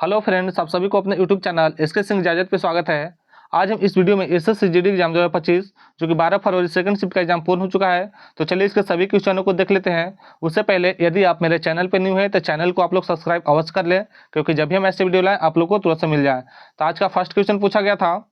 Hello friends, आप सभी को अपने यूट्यूब चैनल एसके सिंह इजाजत पे स्वागत है। आज हम इस वीडियो में एसएससी जीडी एग्जाम 2025 जो कि 12 फरवरी सेकंड शिफ्ट का एग्जाम पूर्ण हो चुका है, तो चलिए इसके सभी क्वेश्चनों को देख लेते हैं। उससे पहले यदि आप मेरे चैनल पर न्यू है तो चैनल को आप लोग सब्सक्राइब अवश्य कर लें, क्योंकि जब भी हम ऐसे वीडियो लाएं आप लोग को तुरंत से मिल जाए। तो आज का फर्स्ट क्वेश्चन पूछा गया था,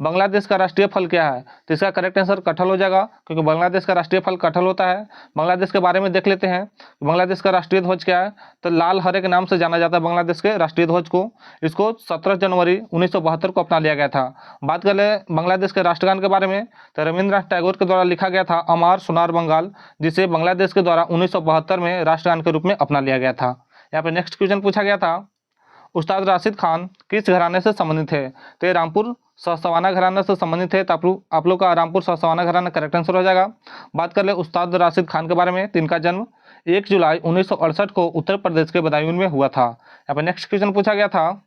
बांग्लादेश का राष्ट्रीय फल क्या है? तो इसका करेक्ट आंसर कटहल हो जाएगा, क्योंकि बांग्लादेश का राष्ट्रीय फल कटहल होता है। बांग्लादेश के बारे में देख लेते हैं, बांग्लादेश का राष्ट्रीय ध्वज क्या है? तो लाल हरे के नाम से जाना जाता है बांग्लादेश के राष्ट्रीय ध्वज को। इसको 17 जनवरी 1972 को अपना लिया गया था। बात कर ले बांग्लादेश के राष्ट्रगान के बारे में, तो रविंद्रनाथ टैगोर के द्वारा लिखा गया था अमार सोनार बंगाल, जिसे बांग्लादेश के द्वारा 1972 में राष्ट्रगान के रूप में अपना लिया गया था। यहाँ पे नेक्स्ट क्वेश्चन पूछा गया था, उस्ताद राशिद खान किस घराने से संबंधित है? तो ये रामपुर ससवाना घराना से संबंधित है। तो आप लोग का रामपुर ससवाना घराना करेक्ट आंसर हो जाएगा। बात कर ले उस्ताद राशिद खान के बारे में, तो इनका जन्म 1 जुलाई 1968 को उत्तर प्रदेश के बदायूं में हुआ था। यहाँ पर नेक्स्ट क्वेश्चन पूछा गया था,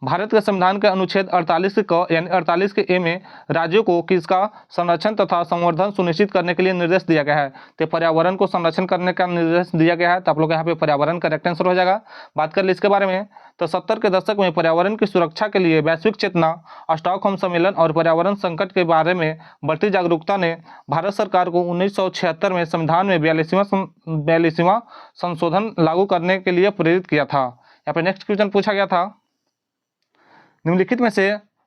भारत के संविधान के अनुच्छेद 48 क यानी 48 के ए में राज्यों को किसका संरक्षण तथा संवर्धन सुनिश्चित करने के लिए निर्देश दिया गया है? तो पर्यावरण को संरक्षण करने का निर्देश दिया गया है। तो आप लोग यहाँ पे पर्यावरण करेक्ट आंसर हो जाएगा। बात कर ले इसके बारे में, तो 70 के दशक में पर्यावरण की सुरक्षा के लिए वैश्विक चेतना, स्टॉकहोम सम्मेलन और पर्यावरण संकट के बारे में बढ़ती जागरूकता ने भारत सरकार को 1976 में संविधान में 42वां संशोधन लागू करने के लिए प्रेरित किया था। यहाँ पे नेक्स्ट क्वेश्चन पूछा गया था, निम्नलिखित में से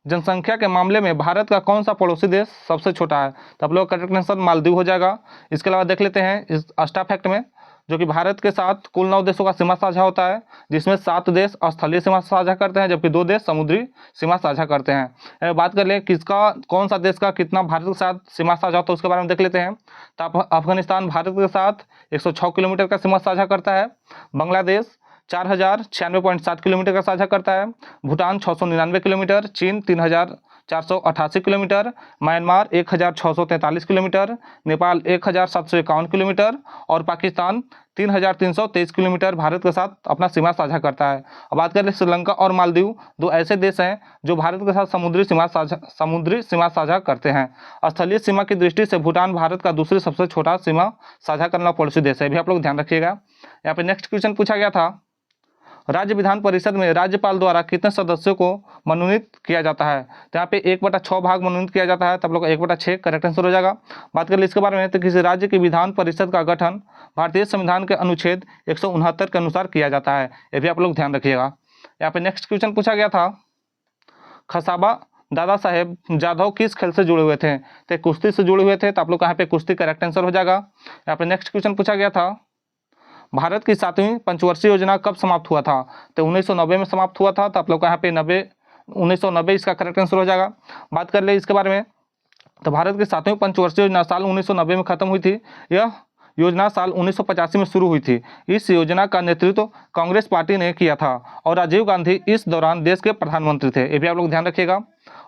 जनसंख्या के मामले में भारत का कौन सा पड़ोसी देश सबसे छोटा है? तो आप लोग करेक्ट आंसर मालदीव हो जाएगा। इसके अलावा देख लेते हैं इस अस्टा फैक्ट में, जो कि भारत के साथ कुल 9 देशों का सीमा साझा होता है, जिसमें 7 देश स्थलीय सीमा साझा करते हैं जबकि 2 देश समुद्री सीमा साझा करते हैं। बात कर लें किसका कौन सा देश का कितना भारत के साथ सीमा साझा होता है उसके बारे में देख लेते हैं। तो अफगानिस्तान भारत के साथ 106 किलोमीटर का सीमा साझा करता है। बांग्लादेश 4096.7 किलोमीटर का साझा करता है। भूटान 699 किलोमीटर, चीन 3488 kilometre, Myanmar 1643 kilometre, Nepal 1751 kilometre और पाकिस्तान 3323 किलोमीटर भारत के साथ अपना सीमा साझा करता है। अब बात करें श्रीलंका और मालदीव, 2 ऐसे देश हैं जो भारत के साथ समुद्री सीमा साझा करते हैं। स्थलीय सीमा की दृष्टि से भूटान भारत का दूसरी सबसे छोटा सीमा साझा करना पड़ोसी देश है, भी आप लोग ध्यान रखिएगा। यहाँ पे नेक्स्ट क्वेश्चन पूछा गया था, राज्य विधान परिषद में राज्यपाल द्वारा कितने सदस्यों को मनोनीत किया जाता है? तो यहाँ पे 1/6 भाग मनोनीत किया जाता है। तब लोग 1/6 करेक्ट आंसर हो जाएगा। बात कर ले इसके बारे में, तो किसी राज्य की विधान परिषद का गठन भारतीय संविधान के अनुच्छेद 169 के अनुसार किया जाता है, ये भी आप लोग ध्यान रखिएगा। यहाँ पे नेक्स्ट क्वेश्चन पूछा गया था, खसाबा दादा साहेब जाधव किस खेल से जुड़े हुए थे? तो कुश्ती से जुड़े हुए थे। तो आप लोग यहाँ पे कुश्ती करेक्ट आंसर हो जाएगा। यहाँ पे नेक्स्ट क्वेश्चन पूछा गया था, भारत की 7वीं पंचवर्षीय योजना कब समाप्त हुआ था? तो 1990 में समाप्त हुआ था। तो आप लोग का यहाँ पे 1990 इसका करेक्ट आंसर हो जाएगा। बात कर ले इसके बारे में, तो भारत की 7वीं पंचवर्षीय योजना साल 1990 में खत्म हुई थी। यह योजना साल 1985 में शुरू हुई थी। इस योजना का नेतृत्व कांग्रेस पार्टी ने किया था और राजीव गांधी इस दौरान देश के प्रधानमंत्री थे, ये भी आप लोग ध्यान रखिएगा।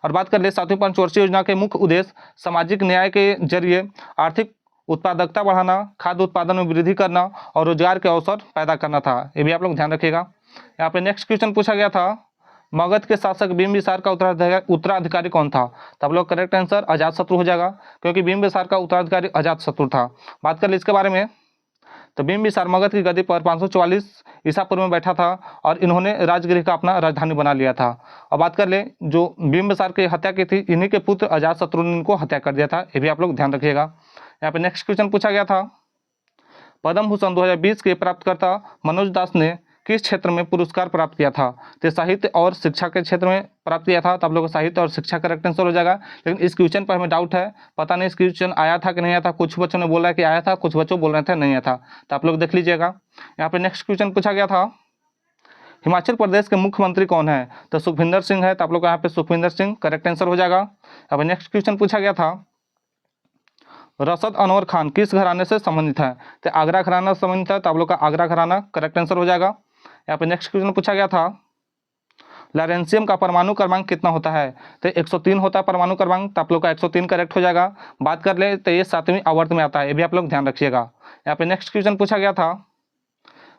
और बात कर ले 7वीं पंचवर्षीय योजना के मुख्य उद्देश्य सामाजिक न्याय के जरिए आर्थिक उत्पादकता बढ़ाना, खाद्य उत्पादन में वृद्धि करना और रोजगार के अवसर पैदा करना था, ये भी आप लोग ध्यान रखिएगा। यहाँ पे नेक्स्ट क्वेश्चन पूछा गया था, मगध के शासक बिंबिसार का उत्तराधिकारी कौन था? तो आप लोग करेक्ट आंसर अजातशत्रु हो जाएगा, क्योंकि बिंबिसार का उत्तराधिकारी अजातशत्रु था। बात कर ले इसके बारे में, तो बिंबिसार मगध की गद्दी पर 544 ईसा पूर्व में बैठा था और इन्होंने राजगृह का अपना राजधानी बना लिया था। और बात कर ले जो बिंबिसार की हत्या की थी, इन्हीं के पुत्र अजातशत्रु ने इनको हत्या कर दिया था, ये भी आप लोग ध्यान रखिएगा। यहाँ पे नेक्स्ट क्वेश्चन पूछा गया था, पद्म भूषण 2020 के प्राप्तकर्ता मनोज दास ने किस क्षेत्र में पुरस्कार प्राप्त किया था? तो साहित्य और शिक्षा के क्षेत्र में प्राप्त किया था। तो आप लोगों को साहित्य और शिक्षा करेक्ट आंसर हो जाएगा। लेकिन इस क्वेश्चन पर हमें डाउट है, पता नहीं इस क्वेश्चन आया था कि नहीं आया था। कुछ बच्चों ने बोला कि आया था, कुछ बच्चों बोल रहे थे नहीं आया था। तो आप लोग देख लीजिएगा। यहाँ पे नेक्स्ट क्वेश्चन पूछा गया था, हिमाचल प्रदेश के मुख्यमंत्री कौन है? तो सुखविंदर सिंह है। तो आप लोग यहाँ पे सुखविंदर सिंह करेक्ट आंसर हो जाएगा। अब नेक्स्ट क्वेश्चन पूछा गया था, रशद अनवर खान किस घराने से संबंधित है? तो आगरा घराना से संबंधित है। तो आप लोग का आगरा घराना करेक्ट आंसर हो जाएगा। यहाँ पे नेक्स्ट क्वेश्चन पूछा गया था, लॉरेंशियम का परमाणु क्रमांक कितना होता है? तो 103 होता है परमाणु क्रमांक। तो आप लोग का 103 करेक्ट हो जाएगा। बात कर ले तो ये 7वीं आवर्त में आता है, ये भी आप लोग ध्यान रखिएगा। यहाँ पे नेक्स्ट क्वेश्चन पूछा गया था,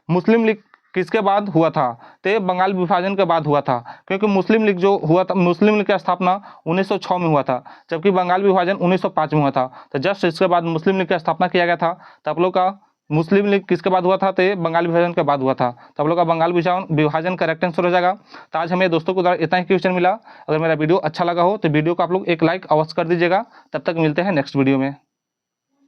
मुस्लिम लीग किसके बाद हुआ था? तो ये बंगाल विभाजन के बाद हुआ था, क्योंकि मुस्लिम लीग जो हुआ था, मुस्लिम लीग की स्थापना 1906 में हुआ था, जबकि बंगाल विभाजन 1905 में हुआ था। तो जस्ट इसके बाद मुस्लिम लीग की स्थापना किया गया था। तो आप लोग का मुस्लिम लीग किसके बाद हुआ था, तो ये बंगाल विभाजन के बाद हुआ था। तो आप लोग का बंगाल विभाजन करेक्ट आंसर हो जाएगा। तो आज हमें दोस्तों को द्वारा इतना ही क्वेश्चन मिला। अगर मेरा वीडियो अच्छा लगा हो तो वीडियो को आप लोग एक लाइक अवश्य कर दीजिएगा। तब तक मिलते हैं नेक्स्ट वीडियो में।